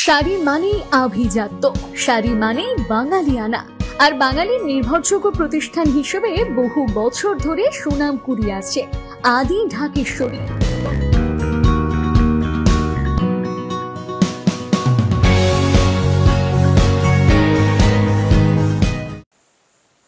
শাড়ি মানেই আভিজাত্য, শাড়ি মানেই বাঙালিয়ানা। আর বাঙালির নির্ভরযোগ্য প্রতিষ্ঠান হিসেবে বহু বছর ধরে সুনাম কুড়িয়ে আসছে আদি ঢাকেশ্বরী।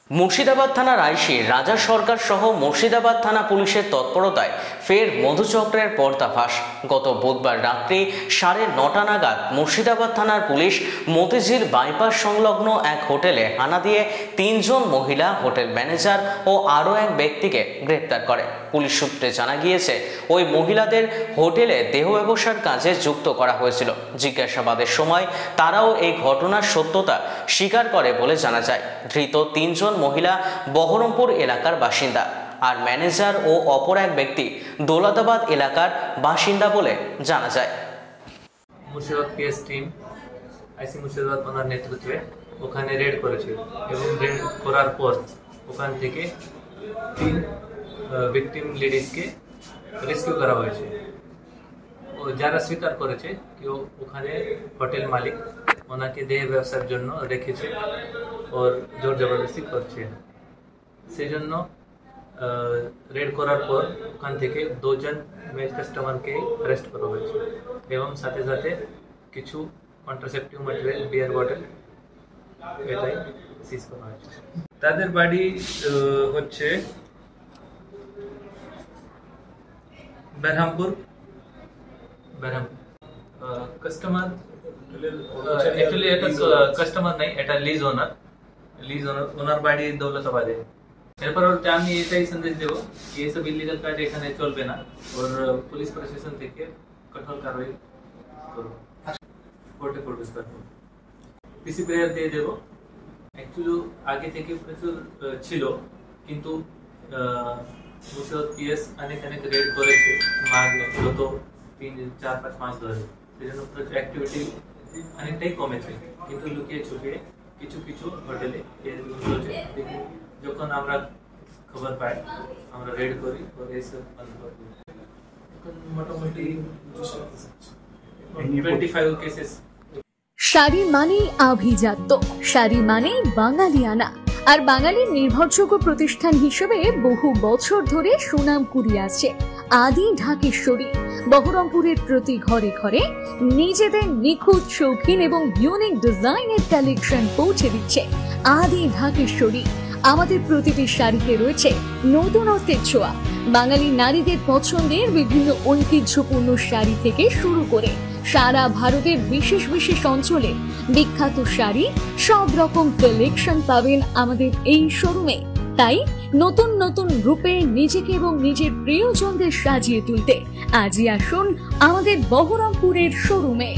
মুর্শিদাবাদ থানার আইসি রাজা সরকার সহ মুর্শিদাবাদ থানা পুলিশের তৎপরতায় ফের মধুচক্রের পর্দাফাঁস। গত বুধবার রাত্রি 9:30 নাগাদ মুর্শিদাবাদ থানার পুলিশ মতিঝিল বাইপাস সংলগ্ন এক হোটেলে হানা দিয়ে 3 জন মহিলা, হোটেল ম্যানেজার ও আরও এক ব্যক্তিকে গ্রেপ্তার করে। পুলিশ সূত্রে জানা গিয়েছে, ওই মহিলাদের হোটেলে দেহ ব্যবসার কাজে যুক্ত করা হয়েছিল। জিজ্ঞাসাবাদের সময় তারাও এই ঘটনার সত্যতা স্বীকার করে বলে জানা যায়। ধৃত 3 জন মহিলা বহরমপুর এলাকার বাসিন্দা, আর ম্যানেজার ও অপর এক ব্যক্তি দৌলতাবাদ এলাকার বাসিন্দা বলে জানা যায়। মুর্শিদাবাদ পিএস টিম আইসি মুর্শিদাবাদ থানার নেতৃত্বে ওখানে রেড করেছিল এবং রেড করার পর ওখান থেকে 3 ভিকটিম লেডিজকে রেস্কিউ করা হয়েছে। ও যারা স্বীকার করেছে কি ওখানে হোটেল মালিক ওনাকে দেহ ব্যবসার জন্য রেখেছে ওর জোর জবরদস্তি করছে। সেই জন্য রেড করার পর ওখান থেকে 2 জন মেল কাস্টমারকে অ্যারেস্ট করা হয়েছে এবং সাথে সাথে কিছু কন্ট্রাসেপটিভ ম্যাটেরিয়াল, বিয়ার বটল, এটাই সিজ করা হয়েছে। তাদের বাড়ি হচ্ছে বেরহামপুর। কাস্টমার অ্যাকচুয়ালি এটা কাস্টমার নাই, এটা লিজ ওনার ওনার বাড়ি দৌলতাবাদে। এরপর আমি এটাই সন্দেশ দেবো কি এসব ইলিগাল কাজ এখানে চলবে না, ওর পুলিশ প্রশাসন থেকে কঠোর কারবাই করবো, কোর্টে প্রডিউস করবো, পিসি প্রেয়ার দিয়ে দেবো। অ্যাকচুয়ালি আগে থেকে প্রচুর ছিল, কিন্তু মুর্শিদাবাদ পিএস অনেক রেড করেছে গত 3-4-5 মাস ধরে। সেই জন্য প্রচুর অ্যাক্টিভিটি অনেকটাই কমেছে, কিন্তু লুকিয়ে ছুপিয়ে কিছু কিছু হোটেলে চলছে। যখন আমরা খবর পাই আমরা রেড করি और ऐसे बंद कर दिए। মোটামুটি 25 কেসেস। শাড়ি মানেই আভিজাত্য, শাড়ি মানেই বাঙালিয়ানা। আর বাঙালির নির্ভরযোগ্য প্রতিষ্ঠান হিসেবে বহু বছর ধরে সুনাম কুড়িয়ে আসছে আদি ঢাকেশ্বরী। বহরমপুরের প্রতি ঘরে ঘরে নিজেদের নিখুঁত, শৌখিন এবং ইউনিক ডিজাইনের কালেকশন পৌঁছে দিচ্ছে আদি ঢাকেশ্বরী। আমাদের প্রতিটি শাড়িতে রয়েছে নতুনত্বের ছোঁয়া। বাঙালি নারীদের পছন্দের বিভিন্ন ঐতিহ্যপূর্ণ শাড়ি থেকে শুরু করে সারা ভারতের বিশেষ বিশেষ অঞ্চলে বিখ্যাত শাড়ি, সব রকম কালেকশন পাবেন আমাদের এই শোরুমে। তাই নতুন নতুন রূপে নিজেকে এবং নিজের প্রিয়জনদের সাজিয়ে তুলতে আজই আসুন আমাদের বহরমপুরের শোরুমে।